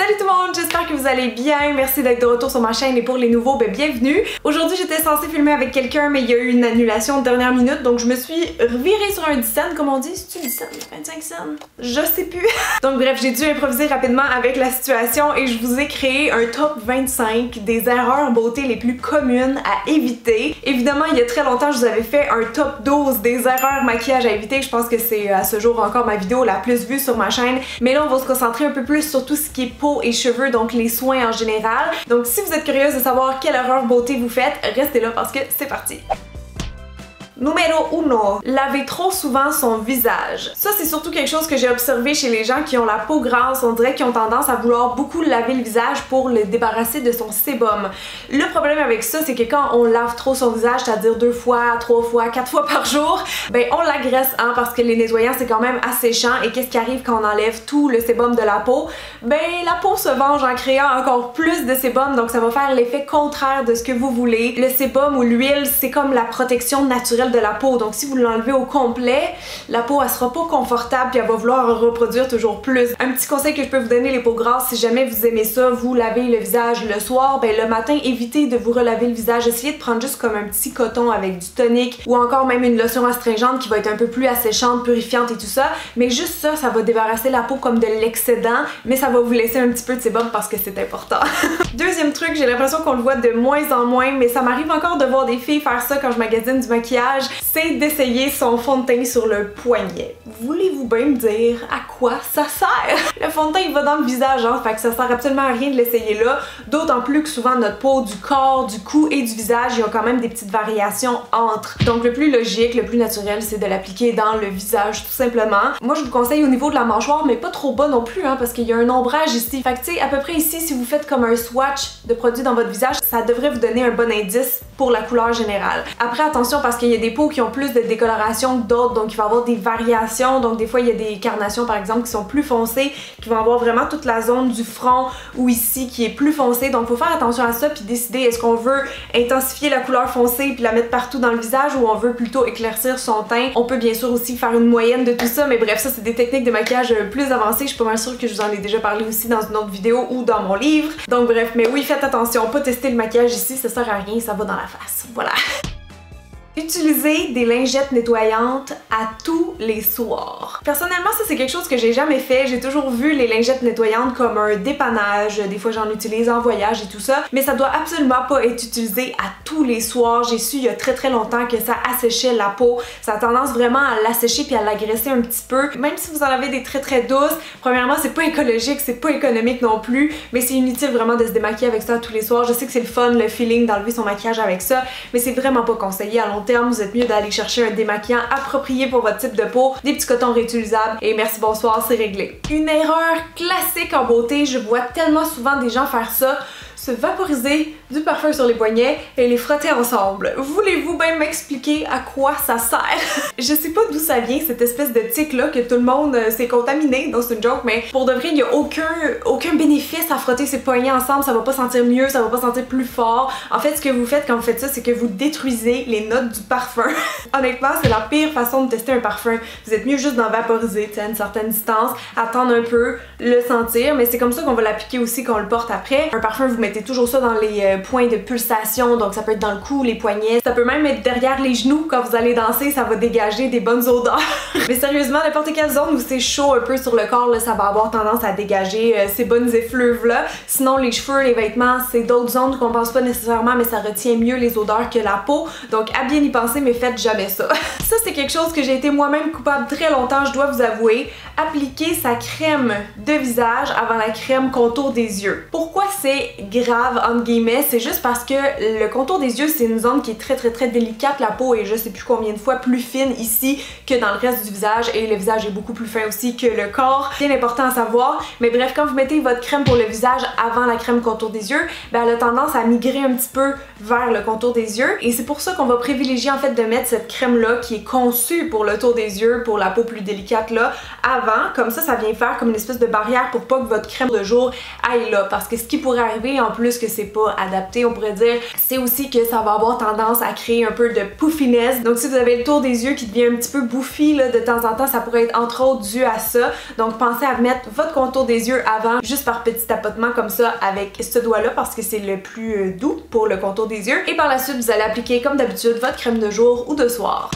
Salut tout le monde, j'espère que vous allez bien. Merci d'être de retour sur ma chaîne et pour les nouveaux, bienvenue. Aujourd'hui j'étais censée filmer avec quelqu'un mais il y a eu une annulation de dernière minute donc je me suis revirée sur un 10 cents comme on dit. C'est-tu 10 cents? 25 cents? Je sais plus. Donc bref, j'ai dû improviser rapidement avec la situation et je vous ai créé un top 25 des erreurs en beauté les plus communes à éviter. Évidemment, il y a très longtemps, je vous avais fait un top 12 des erreurs maquillage à éviter. Je pense que c'est à ce jour encore ma vidéo la plus vue sur ma chaîne. Mais là, on va se concentrer un peu plus sur tout ce qui est peau et cheveux, donc les soins en général. Donc si vous êtes curieuse de savoir quelle erreur beauté vous faites, restez là parce que c'est parti. Numéro 1. Laver trop souvent son visage. Ça, c'est surtout quelque chose que j'ai observé chez les gens qui ont la peau grasse. On dirait qu'ils ont tendance à vouloir beaucoup laver le visage pour le débarrasser de son sébum. Le problème avec ça, c'est que quand on lave trop son visage, c'est-à-dire 2 fois, 3 fois, 4 fois par jour, ben on l'agresse, hein, parce que les nettoyants, c'est quand même asséchant. Et qu'est-ce qui arrive quand on enlève tout le sébum de la peau? Ben la peau se venge en créant encore plus de sébum, donc ça va faire l'effet contraire de ce que vous voulez. Le sébum ou l'huile, c'est comme la protection naturelle de la peau, donc si vous l'enlevez au complet, la peau elle sera pas confortable puis elle va vouloir en reproduire toujours plus. Un petit conseil que je peux vous donner les peaux grasses, si jamais vous aimez ça, vous lavez le visage le soir, ben le matin évitez de vous relaver le visage, essayez de prendre juste comme un petit coton avec du tonique ou encore même une lotion astringente qui va être un peu plus asséchante, purifiante et tout ça, mais juste ça, ça va débarrasser la peau comme de l'excédent, mais ça va vous laisser un petit peu de sébum parce que c'est important. Deuxième truc, j'ai l'impression qu'on le voit de moins en moins, mais ça m'arrive encore de voir des filles faire ça quand je magasine du maquillage, c'est d'essayer son fond de teint sur le poignet. Voulez-vous bien me dire à quoi ça sert? Le fond de teint il va dans le visage, hein, fait que ça sert absolument à rien de l'essayer là, d'autant plus que souvent notre peau du corps, du cou et du visage, il y a quand même des petites variations entre. Donc le plus logique, le plus naturel, c'est de l'appliquer dans le visage tout simplement. Moi je vous conseille au niveau de la mâchoire, mais pas trop bas non plus, hein, parce qu'il y a un ombrage ici. Fait que tu sais, à peu près ici, si vous faites comme un swatch de produits dans votre visage, ça devrait vous donner un bon indice pour la couleur générale. Après attention parce qu'il y a des peaux qui ont plus de décoloration que d'autres, donc il va y avoir des variations. Donc des fois il y a des carnations par exemple qui sont plus foncées, qui vont avoir vraiment toute la zone du front ou ici qui est plus foncée. Donc faut faire attention à ça puis décider est-ce qu'on veut intensifier la couleur foncée puis la mettre partout dans le visage ou on veut plutôt éclaircir son teint. On peut bien sûr aussi faire une moyenne de tout ça, mais bref, ça c'est des techniques de maquillage plus avancées. Je suis pas mal sûre que je vous en ai déjà parlé aussi dans une autre vidéo ou dans mon livre. Donc bref, mais oui, faites attention, pas tester le maquillage ici, ça sert à rien, ça va dans la face. Voilà. Utilisez des lingettes nettoyantes à tous les soirs. Personnellement, ça c'est quelque chose que j'ai jamais fait. J'ai toujours vu les lingettes nettoyantes comme un dépannage. Des fois j'en utilise en voyage et tout ça. Mais ça doit absolument pas être utilisé à tous les soirs. J'ai su il y a très longtemps que ça asséchait la peau. Ça a tendance vraiment à l'assécher puis à l'agresser un petit peu. Même si vous en avez des très douces, premièrement c'est pas écologique, c'est pas économique non plus. Mais c'est inutile vraiment de se démaquiller avec ça tous les soirs. Je sais que c'est le fun, le feeling d'enlever son maquillage avec ça. Mais c'est vraiment pas conseillé à long terme. Vous êtes mieux d'aller chercher un démaquillant approprié pour votre type de peau, des petits cotons réutilisables et merci bonsoir, c'est réglé. Une erreur classique en beauté, je vois tellement souvent des gens faire ça, se vaporiser du parfum sur les poignets et les frotter ensemble. Voulez-vous bien m'expliquer à quoi ça sert? Je sais pas d'où ça vient cette espèce de tic là que tout le monde s'est contaminé, donc c'est une joke, mais pour de vrai il y a aucun bénéfice à frotter ses poignets ensemble, ça va pas sentir mieux, ça va pas sentir plus fort. En fait ce que vous faites quand vous faites ça, c'est que vous détruisez les notes du parfum. Honnêtement c'est la pire façon de tester un parfum. Vous êtes mieux juste d'en vaporiser à une certaine distance, attendre un peu, le sentir, mais c'est comme ça qu'on va l'appliquer aussi quand on le porte après. Un parfum vous mettez toujours ça dans les points de pulsation, donc ça peut être dans le cou, les poignets, ça peut même être derrière les genoux quand vous allez danser, ça va dégager des bonnes odeurs. Mais sérieusement, n'importe quelle zone où c'est chaud un peu sur le corps, là, ça va avoir tendance à dégager ces bonnes effluves là. Sinon les cheveux, les vêtements, c'est d'autres zones qu'on pense pas nécessairement, mais ça retient mieux les odeurs que la peau, donc à bien y penser, mais faites jamais ça. Ça c'est quelque chose que j'ai été moi-même coupable très longtemps, je dois vous avouer. Appliquer sa crème de visage avant la crème contour des yeux. Pourquoi c'est grave entre guillemets? C'est juste parce que le contour des yeux c'est une zone qui est très délicate, la peau est je sais plus combien de fois plus fine ici que dans le reste du visage et le visage est beaucoup plus fin aussi que le corps. Bien important à savoir, mais bref, quand vous mettez votre crème pour le visage avant la crème contour des yeux, ben elle a tendance à migrer un petit peu vers le contour des yeux et c'est pour ça qu'on va privilégier en fait de mettre cette crème là qui est conçue pour le tour des yeux, pour la peau plus délicate là, avant, comme ça vient faire comme une espèce de barrière pour pas que votre crème de jour aille là. Parce que ce qui pourrait arriver, en plus que c'est pas adapté, on pourrait dire, c'est aussi que ça va avoir tendance à créer un peu de puffiness. Donc si vous avez le tour des yeux qui devient un petit peu bouffi là, de temps en temps, ça pourrait être entre autres dû à ça. Donc pensez à mettre votre contour des yeux avant, juste par petit tapotement comme ça avec ce doigt-là parce que c'est le plus doux pour le contour des yeux. Et par la suite, vous allez appliquer comme d'habitude votre crème de jour ou de soir.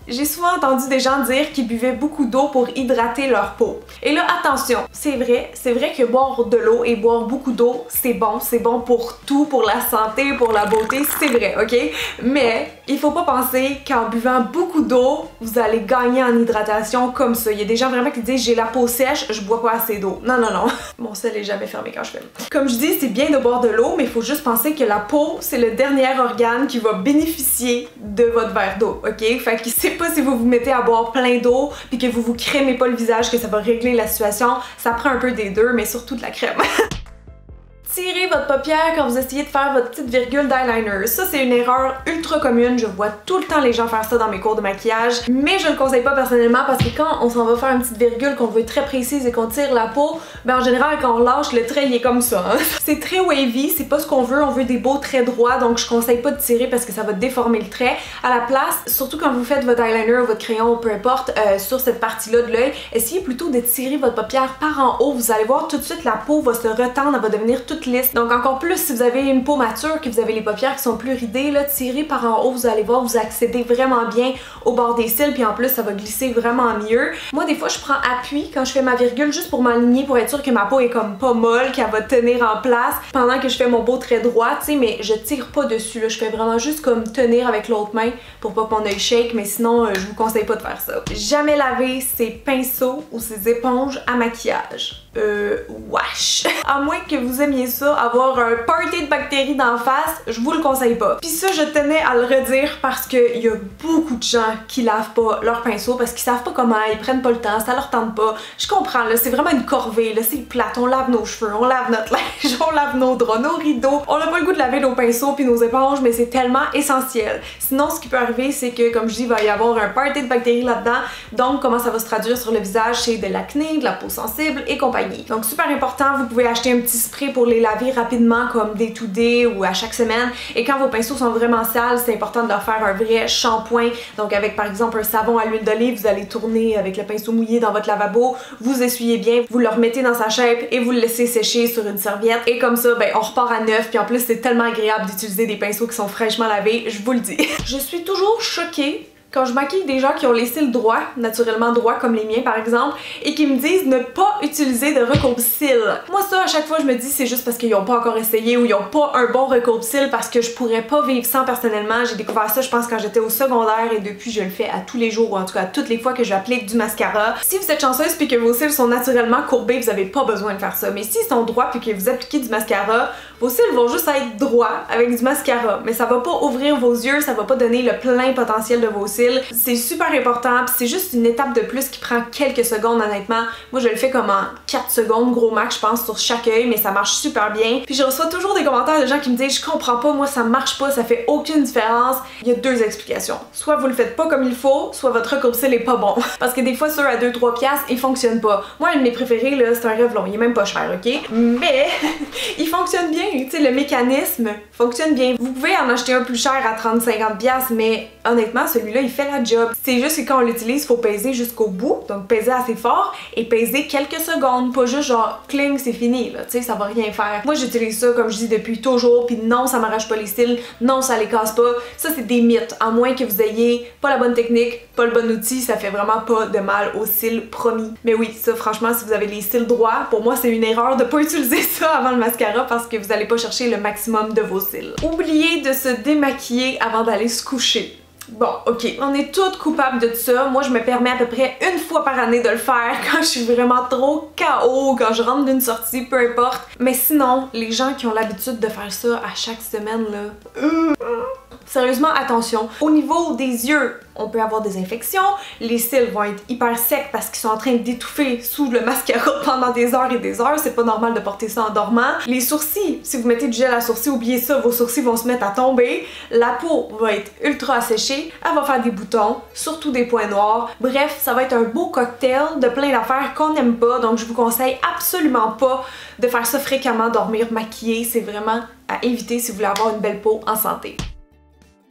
J'ai souvent entendu des gens dire qu'ils buvaient beaucoup d'eau pour hydrater leur peau. Et là, attention, c'est vrai que boire de l'eau et boire beaucoup d'eau, c'est bon pour tout, pour la santé, pour la beauté, c'est vrai, ok? Mais il faut pas penser qu'en buvant beaucoup d'eau, vous allez gagner en hydratation comme ça. Il y a des gens vraiment qui disent j'ai la peau sèche, je bois pas assez d'eau. Non, non, non. Mon sel est jamais fermé quand je filme. Comme je dis, c'est bien de boire de l'eau, mais il faut juste penser que la peau, c'est le dernier organe qui va bénéficier de votre verre d'eau, ok? Fait que c'est pas si vous vous mettez à boire plein d'eau puis que vous crémez pas le visage que ça va régler la situation. Ça prend un peu des deux, mais surtout de la crème. Tirez votre paupière quand vous essayez de faire votre petite virgule d'eyeliner. Ça, c'est une erreur ultra commune. Je vois tout le temps les gens faire ça dans mes cours de maquillage. Mais je le conseille pas personnellement parce que quand on s'en va faire une petite virgule qu'on veut très précise et qu'on tire la peau, ben en général, quand on lâche, le trait, il est comme ça. Hein? C'est très wavy, c'est pas ce qu'on veut. On veut des beaux traits droits, donc je conseille pas de tirer parce que ça va déformer le trait. À la place, surtout quand vous faites votre eyeliner ou votre crayon, peu importe, sur cette partie-là de l'œil, essayez plutôt de tirer votre paupière par en haut. Vous allez voir tout de suite, la peau va se retendre, elle va devenir toute lisse. Donc encore plus si vous avez une peau mature, que vous avez les paupières qui sont plus ridées, là, tirez par en haut, vous allez voir, vous accédez vraiment bien au bord des cils, puis en plus ça va glisser vraiment mieux. Moi des fois je prends appui quand je fais ma virgule juste pour m'aligner, pour être sûre que ma peau est comme pas molle, qu'elle va tenir en place pendant que je fais mon beau trait droit, tu sais, mais je tire pas dessus, là, je fais vraiment juste comme tenir avec l'autre main pour pas que mon œil shake, mais sinon je vous conseille pas de faire ça. Jamais laver ses pinceaux ou ses éponges à maquillage. Wesh! À moins que vous aimiez ça, avoir un party de bactéries d'en face, je vous le conseille pas. Puis ça, je tenais à le redire parce qu'il y a beaucoup de gens qui lavent pas leurs pinceaux parce qu'ils savent pas comment, ils prennent pas le temps, ça leur tente pas. Je comprends, là, c'est vraiment une corvée, là, c'est plate, on lave nos cheveux, on lave notre linge, on lave nos draps, nos rideaux, on a pas le goût de laver nos pinceaux puis nos éponges, mais c'est tellement essentiel. Sinon, ce qui peut arriver, c'est que, comme je dis, il va y avoir un party de bactéries là-dedans, donc comment ça va se traduire sur le visage, c'est de l'acné, de la peau sensible et compagnie. Donc super important, vous pouvez acheter un petit spray pour les laver rapidement comme day to day ou à chaque semaine. Et quand vos pinceaux sont vraiment sales, c'est important de leur faire un vrai shampoing. Donc avec par exemple un savon à l'huile d'olive, vous allez tourner avec le pinceau mouillé dans votre lavabo, vous essuyez bien, vous le remettez dans sa shape et vous le laissez sécher sur une serviette. Et comme ça, ben on repart à neuf. Puis en plus, c'est tellement agréable d'utiliser des pinceaux qui sont fraîchement lavés, je vous le dis. Je suis toujours choquée quand je maquille des gens qui ont les cils droits, naturellement droits comme les miens par exemple, et qui me disent ne pas utiliser de recourbe-cils. Moi ça, à chaque fois je me dis c'est juste parce qu'ils n'ont pas encore essayé ou ils n'ont pas un bon recourbe-cils parce que je pourrais pas vivre sans personnellement. J'ai découvert ça je pense quand j'étais au secondaire et depuis je le fais à tous les jours ou en tout cas toutes les fois que j'applique du mascara. Si vous êtes chanceuse puis que vos cils sont naturellement courbés, vous avez pas besoin de faire ça. Mais s'ils sont droits puis que vous appliquez du mascara, vos cils vont juste être droits avec du mascara. Mais ça va pas ouvrir vos yeux, ça va pas donner le plein potentiel de vos cils. C'est super important, puis c'est juste une étape de plus qui prend quelques secondes honnêtement. Moi je le fais comme en 4 secondes gros max je pense sur chaque œil, mais ça marche super bien. Puis je reçois toujours des commentaires de gens qui me disent je comprends pas, moi ça marche pas, ça fait aucune différence. Il y a deux explications. Soit vous le faites pas comme il faut, soit votre recourbe-cils est pas bon. Parce que des fois ceux à 2-3 piastres, ils fonctionnent pas. Moi un de mes préférés là, c'est un Revlon, il est même pas cher, ok? Mais il fonctionne bien, tu sais, le mécanisme fonctionne bien. Vous pouvez en acheter un plus cher à 30-50 piastres, mais honnêtement celui-là il fait la job. C'est juste que quand on l'utilise, faut peser jusqu'au bout, donc peser assez fort et peser quelques secondes, pas juste genre cling c'est fini là, tu sais, ça va rien faire. Moi j'utilise ça comme je dis depuis toujours, puis non ça m'arrache pas les cils, non ça les casse pas, ça c'est des mythes, à moins que vous ayez pas la bonne technique, pas le bon outil, ça fait vraiment pas de mal aux cils, promis. Mais oui, ça franchement si vous avez les cils droits, pour moi c'est une erreur de pas utiliser ça avant le mascara parce que vous allez pas chercher le maximum de vos cils. Oubliez de se démaquiller avant d'aller se coucher. Bon, ok, on est toutes coupables de ça. Moi, je me permets à peu près une fois par année de le faire quand je suis vraiment trop KO, quand je rentre d'une sortie, peu importe. Mais sinon, les gens qui ont l'habitude de faire ça à chaque semaine, là, Sérieusement, attention. Au niveau des yeux, on peut avoir des infections, les cils vont être hyper secs parce qu'ils sont en train d'étouffer sous le mascara pendant des heures et des heures, c'est pas normal de porter ça en dormant. Les sourcils, si vous mettez du gel à sourcils, oubliez ça, vos sourcils vont se mettre à tomber, la peau va être ultra asséchée, elle va faire des boutons, surtout des points noirs. Bref, ça va être un beau cocktail de plein d'affaires qu'on n'aime pas, donc je vous conseille absolument pas de faire ça fréquemment, dormir maquillé, c'est vraiment à éviter si vous voulez avoir une belle peau en santé.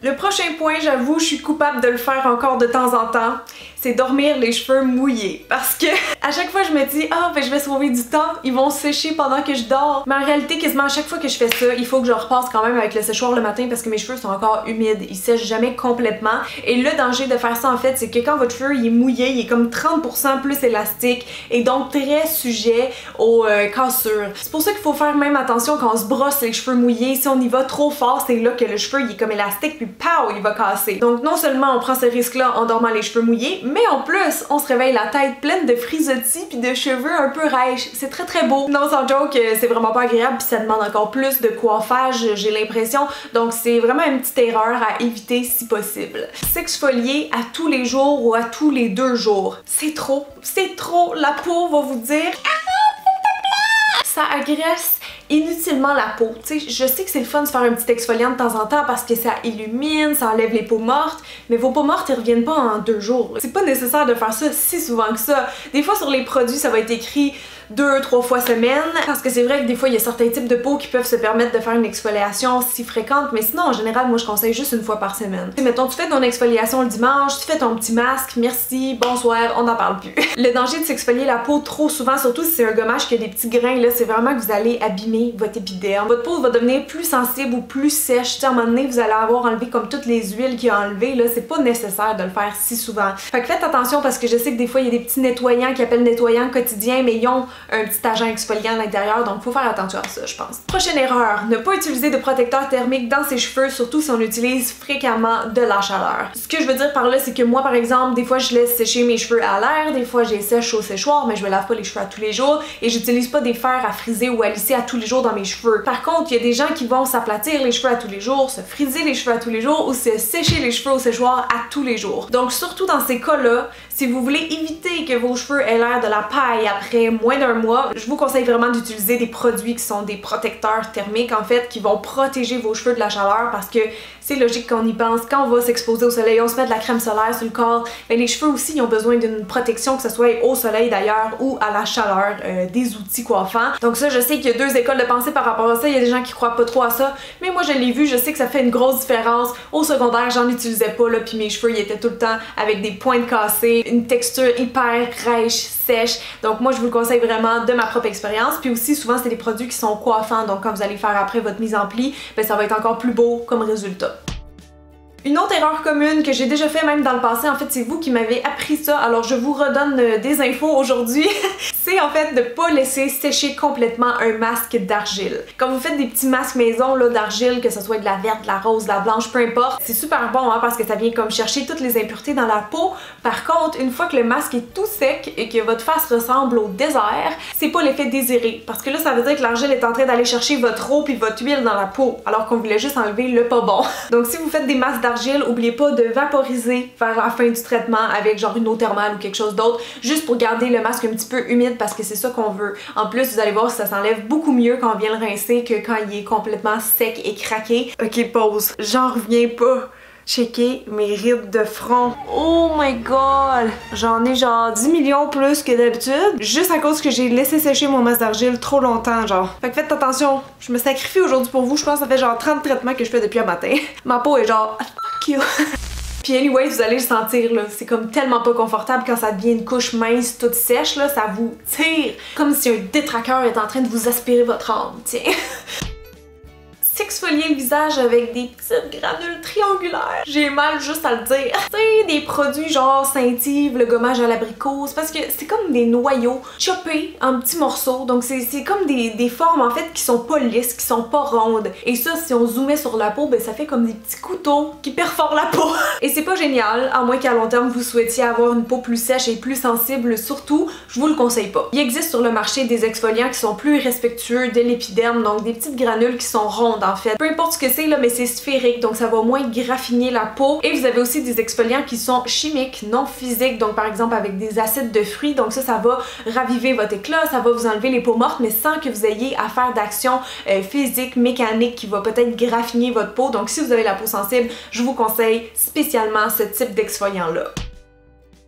Le prochain point, j'avoue, je suis coupable de le faire encore de temps en temps, c'est dormir les cheveux mouillés. Parce que à chaque fois je me dis ah ben je vais sauver du temps, ils vont sécher pendant que je dors. Mais en réalité quasiment à chaque fois que je fais ça, il faut que je repasse quand même avec le séchoir le matin parce que mes cheveux sont encore humides, ils sèchent jamais complètement. Et le danger de faire ça en fait, c'est que quand votre cheveu il est mouillé, il est comme 30% plus élastique et donc très sujet aux cassures. C'est pour ça qu'il faut faire même attention quand on se brosse les cheveux mouillés. Si on y va trop fort, c'est là que le cheveu il est comme élastique puis pow, il va casser. Donc non seulement on prend ce risque là en dormant les cheveux mouillés, mais en plus on se réveille la tête pleine de frisottis puis de cheveux un peu rêches. C'est très très beau. Non sans joke, c'est vraiment pas agréable puis ça demande encore plus de coiffage, j'ai l'impression. Donc c'est vraiment une petite erreur à éviter si possible. S'exfolier à tous les jours ou à tous les 2 jours, c'est trop. C'est trop. La peau va vous dire ça agresse inutilement la peau. Tu sais, je sais que c'est le fun de faire un petit exfoliant de temps en temps parce que ça illumine, ça enlève les peaux mortes, mais vos peaux mortes, ils reviennent pas en 2 jours. C'est pas nécessaire de faire ça si souvent que ça. Des fois, sur les produits, ça va être écrit 2-3 fois semaine, parce que c'est vrai que des fois, il y a certains types de peau qui peuvent se permettre de faire une exfoliation si fréquente, mais sinon, en général, moi, je conseille juste une fois par semaine. T'sais, mettons, tu fais ton exfoliation le dimanche, tu fais ton petit masque, merci, bonsoir, on n'en parle plus. Le danger de s'exfolier la peau trop souvent, surtout si c'est un gommage qui a des petits grains, là, c'est vraiment que vous allez abîmer votre épiderme. Votre peau va devenir plus sensible ou plus sèche. T'sais, à un moment donné, vous allez avoir enlevé comme toutes les huiles qu'il y a enlevées, là, c'est pas nécessaire de le faire si souvent. Fait que faites attention parce que je sais que des fois, il y a des petits nettoyants qui appellent nettoyants quotidiens, mais ils ont un petit agent exfoliant à l'intérieur, donc faut faire attention à ça, je pense. Prochaine erreur, ne pas utiliser de protecteur thermique dans ses cheveux, surtout si on utilise fréquemment de la chaleur. Ce que je veux dire par là, c'est que moi, par exemple, des fois, je laisse sécher mes cheveux à l'air, des fois, je les sèche au séchoir, mais je me lave pas les cheveux à tous les jours et j'utilise pas des fers à friser ou à lisser à tous les jours dans mes cheveux. Par contre, il y a des gens qui vont s'aplatir les cheveux à tous les jours, se friser les cheveux à tous les jours ou se sécher les cheveux au séchoir à tous les jours. Donc, surtout dans ces cas-là, si vous voulez éviter que vos cheveux aient l'air de la paille après moins d'1 mois, je vous conseille vraiment d'utiliser des produits qui sont des protecteurs thermiques en fait, qui vont protéger vos cheveux de la chaleur parce que c'est logique qu'on y pense. Quand on va s'exposer au soleil, on se met de la crème solaire sur le corps, mais les cheveux aussi ils ont besoin d'une protection, que ce soit au soleil d'ailleurs ou à la chaleur, des outils coiffants. Donc ça, je sais qu'il y a 2 écoles de pensée par rapport à ça, il y a des gens qui croient pas trop à ça, mais moi je l'ai vu, je sais que ça fait une grosse différence. Au secondaire, j'en utilisais pas là, puis mes cheveux ils étaient tout le temps avec des pointes cassées, une texture hyper rêche, sèche. Donc moi je vous le conseille vraiment de ma propre expérience. Puis aussi souvent c'est des produits qui sont coiffants, donc quand vous allez faire après votre mise en pli, ben ça va être encore plus beau comme résultat. Une autre erreur commune que j'ai déjà fait même dans le passé, en fait c'est vous qui m'avez appris ça, alors je vous redonne des infos aujourd'hui, c'est en fait de pas laisser sécher complètement un masque d'argile. Quand vous faites des petits masques maison là d'argile, que ce soit de la verte, de la rose, de la blanche, peu importe, c'est super bon hein, parce que ça vient comme chercher toutes les impuretés dans la peau. Par contre, une fois que le masque est tout sec et que votre face ressemble au désert, c'est pas l'effet désiré, parce que là ça veut dire que l'argile est en train d'aller chercher votre eau puis votre huile dans la peau, alors qu'on voulait juste enlever le pas bon. Donc si vous faites des masques d'argile, oubliez pas de vaporiser vers la fin du traitement avec genre une eau thermale ou quelque chose d'autre, juste pour garder le masque un petit peu humide parce que c'est ça qu'on veut. En plus, vous allez voir, ça s'enlève beaucoup mieux quand on vient le rincer que quand il est complètement sec et craqué. Ok, pause. J'en reviens pas. Checker mes rides de front. Oh my god! J'en ai genre 10 millions plus que d'habitude, juste à cause que j'ai laissé sécher mon masque d'argile trop longtemps, genre. Fait que faites attention, je me sacrifie aujourd'hui pour vous, je pense que ça fait genre 30 traitements que je fais depuis un matin. Ma peau est genre fuck you. Puis anyway, vous allez le sentir là, c'est comme tellement pas confortable quand ça devient une couche mince toute sèche là, ça vous tire comme si un détraqueur est en train de vous aspirer votre âme, tiens. S'exfolier le visage avec des petites granules triangulaires. J'ai mal juste à le dire. C'est des produits genre Saint-Yves, le gommage à l'abricot, c'est parce que c'est comme des noyaux choppés en petits morceaux. Donc c'est comme des formes en fait qui sont pas lisses, qui sont pas rondes. Et ça, si on zoomait sur la peau, ben ça fait comme des petits couteaux qui perforent la peau. Et c'est pas génial, à moins qu'à long terme vous souhaitiez avoir une peau plus sèche et plus sensible, surtout, je vous le conseille pas. Il existe sur le marché des exfoliants qui sont plus respectueux de l'épiderme, donc des petites granules qui sont rondes en en fait. Peu importe ce que c'est là, mais c'est sphérique, donc ça va moins graffiner la peau. Et vous avez aussi des exfoliants qui sont chimiques, non physiques, donc par exemple avec des acides de fruits, donc ça va raviver votre éclat, ça va vous enlever les peaux mortes, mais sans que vous ayez à faire d'action physique, mécanique qui va peut-être graffiner votre peau. Donc si vous avez la peau sensible, je vous conseille spécialement ce type d'exfoliant là.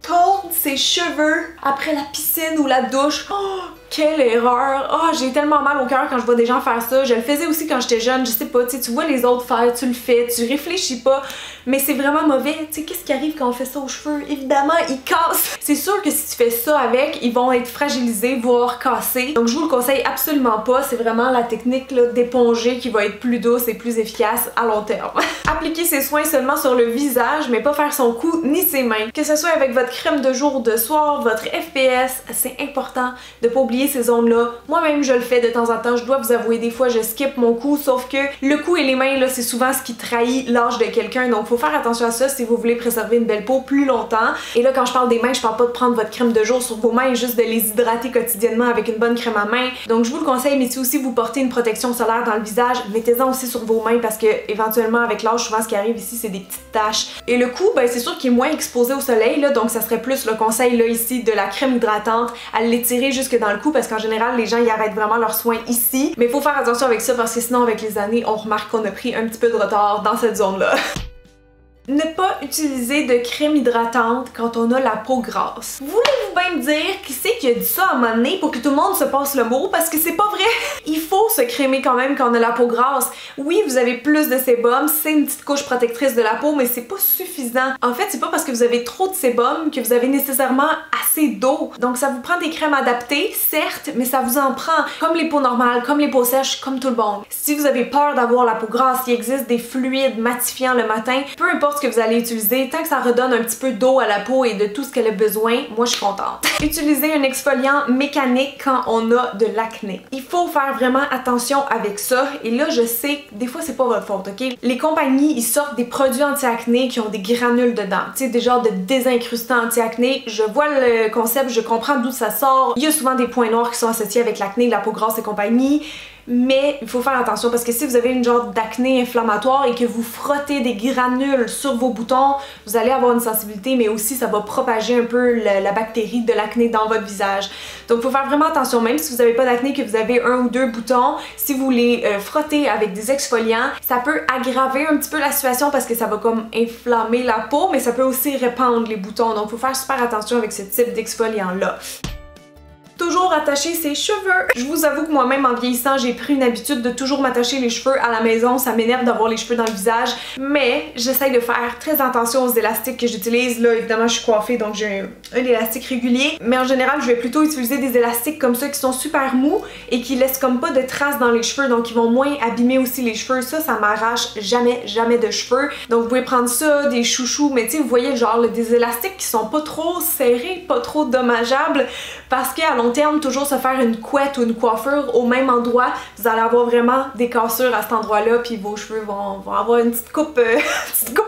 Tondre ses cheveux après la piscine ou la douche. Oh, quelle erreur! Oh, j'ai tellement mal au cœur quand je vois des gens faire ça. Je le faisais aussi quand j'étais jeune, je sais pas, tu vois les autres faire, tu le fais, tu réfléchis pas, mais c'est vraiment mauvais. Tu sais, qu'est-ce qui arrive quand on fait ça aux cheveux? Évidemment, ils cassent! C'est sûr que si tu fais ça avec, ils vont être fragilisés, voire cassés. Donc je vous le conseille absolument pas, c'est vraiment la technique d'éponger qui va être plus douce et plus efficace à long terme. Appliquez ces soins seulement sur le visage, mais pas faire son cou ni ses mains. Que ce soit avec votre crème de jour ou de soir, votre FPS, c'est important de pas oublier ces zones-là. Moi-même, je le fais de temps en temps. Je dois vous avouer, des fois, je skip mon cou, sauf que le cou et les mains, là, c'est souvent ce qui trahit l'âge de quelqu'un. Donc, faut faire attention à ça si vous voulez préserver une belle peau plus longtemps. Et là, quand je parle des mains, je parle pas de prendre votre crème de jour sur vos mains, juste de les hydrater quotidiennement avec une bonne crème à main. Donc, je vous le conseille, mais si aussi vous portez une protection solaire dans le visage, mettez-en aussi sur vos mains parce que, éventuellement, avec l'âge, souvent, ce qui arrive ici, c'est des petites taches. Et le cou, ben, c'est sûr qu'il est moins exposé au soleil, là, donc ça serait plus le conseil, là, ici, de la crème hydratante, à l'étirer jusque dans le cou parce qu'en général, les gens y arrêtent vraiment leurs soins ici. Mais il faut faire attention avec ça parce que sinon, avec les années, on remarque qu'on a pris un petit peu de retard dans cette zone-là. Ne pas utiliser de crème hydratante quand on a la peau grasse. Voulez-vous bien me dire qui c'est qui a dit ça à un moment donné pour que tout le monde se passe le mot? Parce que c'est pas vrai! Il faut se crémer quand même quand on a la peau grasse. Oui, vous avez plus de sébum, c'est une petite couche protectrice de la peau, mais c'est pas suffisant. En fait, c'est pas parce que vous avez trop de sébum que vous avez nécessairement assez d'eau. Donc ça vous prend des crèmes adaptées, certes, mais ça vous en prend. Comme les peaux normales, comme les peaux sèches, comme tout le monde. Si vous avez peur d'avoir la peau grasse, il existe des fluides matifiants le matin, peu importe ce que vous allez utiliser, tant que ça redonne un petit peu d'eau à la peau et de tout ce qu'elle a besoin, moi je suis contente. Utilisez un exfoliant mécanique quand on a de l'acné. Il faut faire vraiment attention avec ça et là je sais que des fois c'est pas votre faute, ok? Les compagnies ils sortent des produits anti-acné qui ont des granules dedans, tu sais, des genres de désincrustants anti-acné. Je vois le concept, je comprends d'où ça sort. Il y a souvent des points noirs qui sont associés avec l'acné, la peau grasse et compagnie. Mais il faut faire attention parce que si vous avez une genre d'acné inflammatoire et que vous frottez des granules sur vos boutons, vous allez avoir une sensibilité, mais aussi ça va propager un peu la bactérie de l'acné dans votre visage. Donc il faut faire vraiment attention, même si vous n'avez pas d'acné, que vous avez un ou deux boutons, si vous les frottez avec des exfoliants, ça peut aggraver un petit peu la situation parce que ça va comme inflammer la peau, mais ça peut aussi répandre les boutons. Donc il faut faire super attention avec ce type d'exfoliant-là. Toujours attacher ses cheveux. Je vous avoue que moi-même en vieillissant, j'ai pris une habitude de toujours m'attacher les cheveux à la maison. Ça m'énerve d'avoir les cheveux dans le visage, mais j'essaye de faire très attention aux élastiques que j'utilise. Là, évidemment, je suis coiffée, donc j'ai un élastique régulier, mais en général, je vais plutôt utiliser des élastiques comme ça qui sont super mous et qui laissent comme pas de traces dans les cheveux, donc ils vont moins abîmer aussi les cheveux. Ça m'arrache jamais de cheveux. Donc vous pouvez prendre ça, des chouchous, mais tu sais, vous voyez, genre des élastiques qui sont pas trop serrés, pas trop dommageables, parce qu'à long terme, toujours se faire une couette ou une coiffure au même endroit, vous allez avoir vraiment des cassures à cet endroit-là, puis vos cheveux vont avoir une petite coupe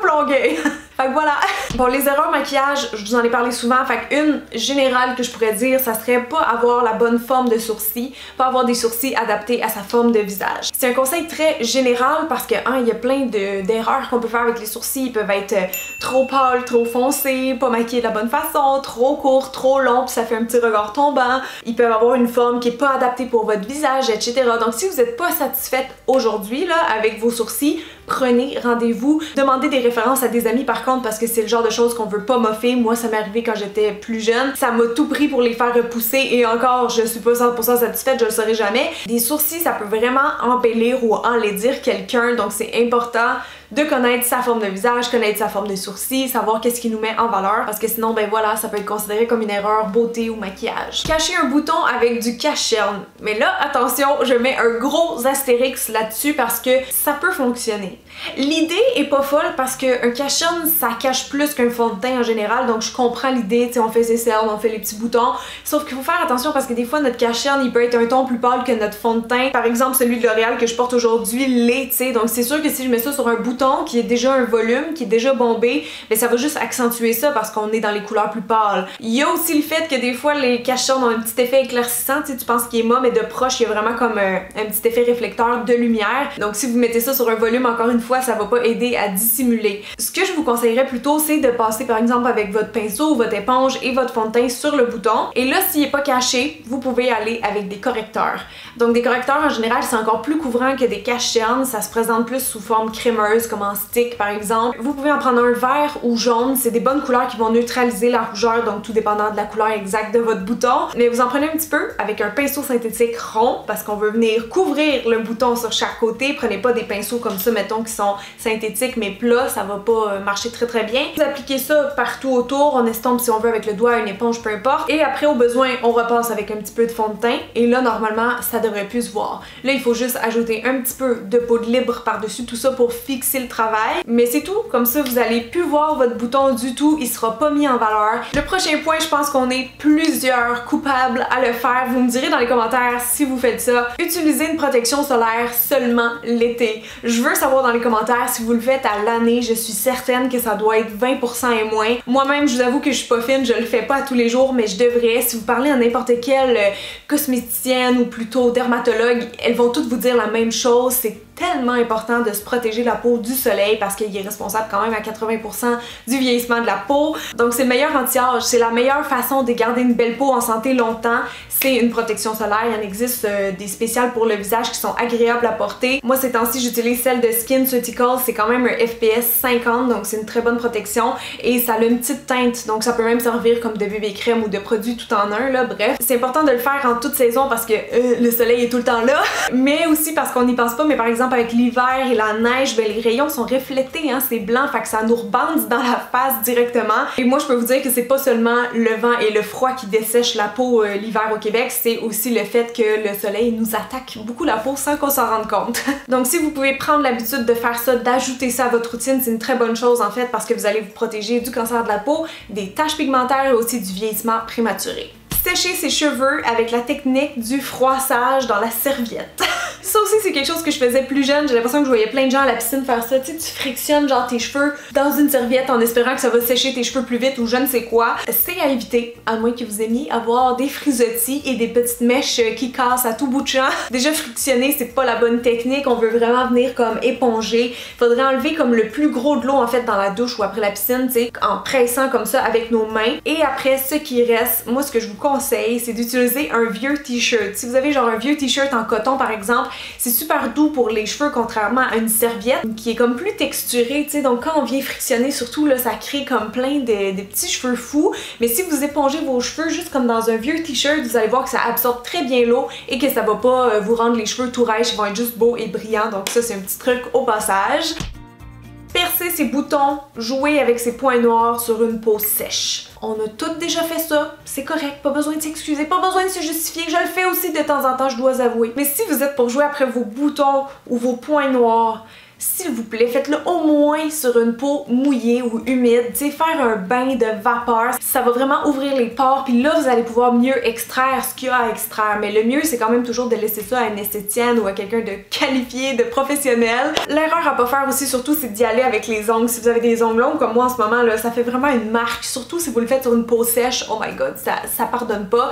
longueuil. Fait que voilà. Bon, les erreurs maquillage, je vous en ai parlé souvent. Fait qu'une générale que je pourrais dire, ça serait pas avoir la bonne forme de sourcils, pas avoir des sourcils adaptés à sa forme de visage. C'est un conseil très général parce que, il y a plein d'erreurs qu'on peut faire avec les sourcils. Ils peuvent être trop pâles, trop foncés, pas maquillés de la bonne façon, trop courts, trop longs, puis ça fait un petit regard tombant. Ils peuvent avoir une forme qui est pas adaptée pour votre visage, etc. Donc si vous n'êtes pas satisfaite aujourd'hui là avec vos sourcils, prenez rendez-vous, demandez des références à des amis par contre parce que c'est le genre de choses qu'on veut pas moffer. Moi ça m'est arrivé quand j'étais plus jeune, ça m'a tout pris pour les faire repousser et encore je suis pas 100% satisfaite, je le saurai jamais. Des sourcils ça peut vraiment embellir ou enlaidir quelqu'un, donc c'est important de connaître sa forme de visage, connaître sa forme de sourcils, savoir qu'est-ce qui nous met en valeur parce que sinon ben voilà ça peut être considéré comme une erreur beauté ou maquillage. Cacher un bouton avec du cache-cerne, mais là attention je mets un gros astérix là-dessus parce que ça peut fonctionner. L'idée est pas folle parce qu'un cache-cerne, ça cache plus qu'un fond de teint en général, donc je comprends l'idée, tu sais, on fait ses cernes, on fait les petits boutons, sauf qu'il faut faire attention parce que des fois notre cache-cerne, il peut être un ton plus pâle que notre fond de teint. Par exemple, celui de L'Oréal que je porte aujourd'hui l'est, tu sais, donc c'est sûr que si je mets ça sur un bouton qui est déjà un volume, qui est déjà bombé, ben ça va juste accentuer ça parce qu'on est dans les couleurs plus pâles. Il y a aussi le fait que des fois les cache-cernes ont un petit effet éclaircissant, tu sais, tu penses qu'il est mat, mais de proche, il y a vraiment comme un petit effet réflecteur de lumière. Donc si vous mettez ça sur un volume, encore une fois, ça va pas aider à dissimuler. Ce que je vous conseillerais plutôt, c'est de passer par exemple avec votre pinceau ou votre éponge et votre fond de teint sur le bouton. Et là, s'il est pas caché, vous pouvez aller avec des correcteurs. Donc des correcteurs, en général, c'est encore plus couvrant que des cache-cernes. Ça se présente plus sous forme crémeuse, comme en stick par exemple. Vous pouvez en prendre un vert ou jaune. C'est des bonnes couleurs qui vont neutraliser la rougeur, donc tout dépendant de la couleur exacte de votre bouton. Mais vous en prenez un petit peu avec un pinceau synthétique rond parce qu'on veut venir couvrir le bouton sur chaque côté. Prenez pas des pinceaux comme ça, mettons, qui sont synthétiques mais plats, ça va pas marcher très bien. Vous appliquez ça partout autour, on estompe si on veut avec le doigt, une éponge, peu importe. Et après, au besoin, on repasse avec un petit peu de fond de teint. Et là, normalement, ça devrait plus se voir. Là, il faut juste ajouter un petit peu de poudre libre par-dessus tout ça pour fixer le travail. Mais c'est tout. Comme ça, vous allez plus voir votre bouton du tout. Il sera pas mis en valeur. Le prochain point, je pense qu'on est plusieurs coupables à le faire. Vous me direz dans les commentaires si vous faites ça. Utilisez une protection solaire seulement l'été. Je veux savoir dans les commentaires si vous le faites à l'année. Je suis certaine que ça doit être 20% et moins. Moi-même, je vous avoue que je suis pas fine, je le fais pas tous les jours, mais je devrais. Si vous parlez à n'importe quelle cosméticienne ou plutôt dermatologue, elles vont toutes vous dire la même chose. C'est tellement important de se protéger la peau du soleil parce qu'il est responsable quand même à 80% du vieillissement de la peau. Donc c'est le meilleur anti-âge, c'est la meilleure façon de garder une belle peau en santé longtemps. C'est une protection solaire. Il y en existe des spéciales pour le visage qui sont agréables à porter. Moi ces temps-ci j'utilise celle de SkinCeuticals, c'est quand même un FPS 50, donc c'est une très bonne protection et ça a une petite teinte, donc ça peut même servir comme de bébé crème ou de produit tout en un là. Bref, c'est important de le faire en toute saison parce que le soleil est tout le temps là, mais aussi parce qu'on n'y pense pas. Mais par exemple avec l'hiver et la neige, ben les rayons sont reflétés, hein, c'est blanc, fait que ça nous rebande dans la face directement. Et moi je peux vous dire que c'est pas seulement le vent et le froid qui dessèchent la peau l'hiver au Québec, c'est aussi le fait que le soleil nous attaque beaucoup la peau sans qu'on s'en rende compte. Donc si vous pouvez prendre l'habitude de faire ça, d'ajouter ça à votre routine, c'est une très bonne chose en fait parce que vous allez vous protéger du cancer de la peau, des taches pigmentaires et aussi du vieillissement prématuré. Sécher ses cheveux avec la technique du froissage dans la serviette. Ça aussi c'est quelque chose que je faisais plus jeune, j'ai l'impression que je voyais plein de gens à la piscine faire ça, tu sais, tu frictionnes genre tes cheveux dans une serviette en espérant que ça va sécher tes cheveux plus vite ou je ne sais quoi. C'est à éviter, à moins que vous aimiez avoir des frisottis et des petites mèches qui cassent à tout bout de champ. Déjà frictionner c'est pas la bonne technique, on veut vraiment venir comme éponger. Faudrait enlever comme le plus gros de l'eau en fait dans la douche ou après la piscine, tu sais, en pressant comme ça avec nos mains. Et après ce qui reste, moi ce que je vous conseille c'est d'utiliser un vieux t-shirt. Si vous avez genre un vieux t-shirt en coton par exemple, c'est super doux pour les cheveux contrairement à une serviette qui est comme plus texturée, tu sais, donc quand on vient frictionner surtout là ça crée comme plein de petits cheveux fous. Mais si vous épongez vos cheveux juste comme dans un vieux t-shirt, vous allez voir que ça absorbe très bien l'eau et que ça va pas vous rendre les cheveux tout rêches, ils vont être juste beaux et brillants, donc ça c'est un petit truc au passage. Percer ses boutons, jouer avec ses points noirs sur une peau sèche. On a toutes déjà fait ça, c'est correct, pas besoin de s'excuser, pas besoin de se justifier, je le fais aussi de temps en temps, je dois avouer. Mais si vous êtes pour jouer après vos boutons ou vos points noirs, s'il vous plaît, faites-le au moins sur une peau mouillée ou humide, tu sais, faire un bain de vapeur, ça va vraiment ouvrir les pores, puis là vous allez pouvoir mieux extraire ce qu'il y a à extraire. Mais le mieux c'est quand même toujours de laisser ça à une esthéticienne ou à quelqu'un de qualifié, de professionnel. L'erreur à pas faire aussi surtout c'est d'y aller avec les ongles. Si vous avez des ongles longs comme moi en ce moment là, ça fait vraiment une marque, surtout si vous le faites sur une peau sèche, oh my god, ça pardonne pas.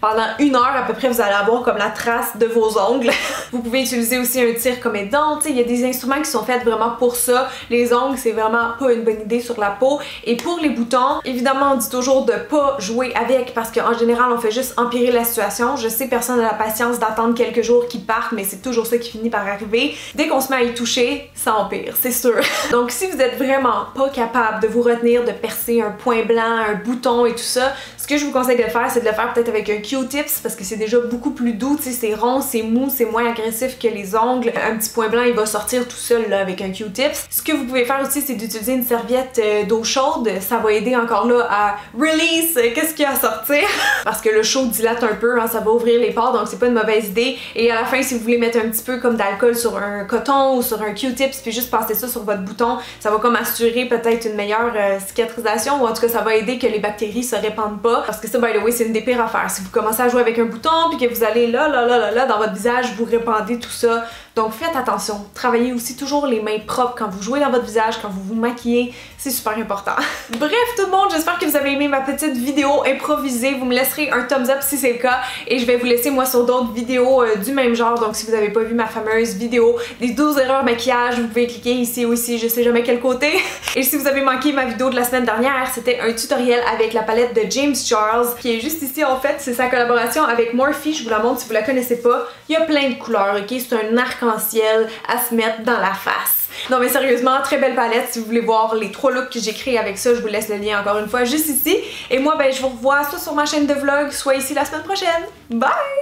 Pendant 1 heure à peu près vous allez avoir comme la trace de vos ongles. Vous pouvez utiliser aussi un tire comme aidant, tu sais, il y a des instruments qui sont faits vraiment pour ça. Les ongles c'est vraiment pas une bonne idée sur la peau. Et pour les boutons, évidemment on dit toujours de pas jouer avec parce qu'en général on fait juste empirer la situation. Je sais personne n'a la patience d'attendre quelques jours qu'ils partent, mais c'est toujours ça qui finit par arriver. Dès qu'on se met à y toucher, ça empire, c'est sûr. Donc si vous êtes vraiment pas capable de vous retenir de percer un point blanc, un bouton et tout ça, ce que je vous conseille de faire c'est de le faire peut-être avec un Q-tips parce que c'est déjà beaucoup plus doux, tu sais, c'est rond, c'est mou, c'est moins agressif que les ongles. Un petit point blanc, il va sortir tout seul là avec un Q-tips. Ce que vous pouvez faire aussi, c'est d'utiliser une serviette d'eau chaude. Ça va aider encore là à release qu'est-ce qu'il y a à sortir parce que le chaud dilate un peu, hein, ça va ouvrir les pores, donc c'est pas une mauvaise idée. Et à la fin, si vous voulez mettre un petit peu comme d'alcool sur un coton ou sur un Q-tips puis juste passer ça sur votre bouton, ça va comme assurer peut-être une meilleure cicatrisation, ou en tout cas ça va aider que les bactéries se répandent pas, parce que ça, by the way, c'est une des pires affaires. Si vous commencez à jouer avec un bouton puis que vous allez là dans votre visage, vous répandez tout ça. Donc faites attention. Travaillez aussi toujours les mains propres quand vous jouez dans votre visage, quand vous vous maquillez, c'est super important. Bref tout le monde, j'espère que vous avez aimé ma petite vidéo improvisée. Vous me laisserez un thumbs up si c'est le cas, et je vais vous laisser moi sur d'autres vidéos du même genre. Donc si vous n'avez pas vu ma fameuse vidéo des 12 erreurs maquillage, vous pouvez cliquer ici ou ici, je sais jamais quel côté. Et si vous avez manqué ma vidéo de la semaine dernière, c'était un tutoriel avec la palette de James Charles qui est juste ici en fait. C'est sa collaboration avec Morphe, je vous la montre si vous la connaissez pas. Il y a plein de couleurs, ok? C'est un arc-en-ciel à se mettre dans la face. Non mais sérieusement, très belle palette. Si vous voulez voir les 3 looks que j'ai créés avec ça, je vous laisse le lien encore une fois juste ici. Et moi, ben je vous revois soit sur ma chaîne de vlog, soit ici la semaine prochaine. Bye!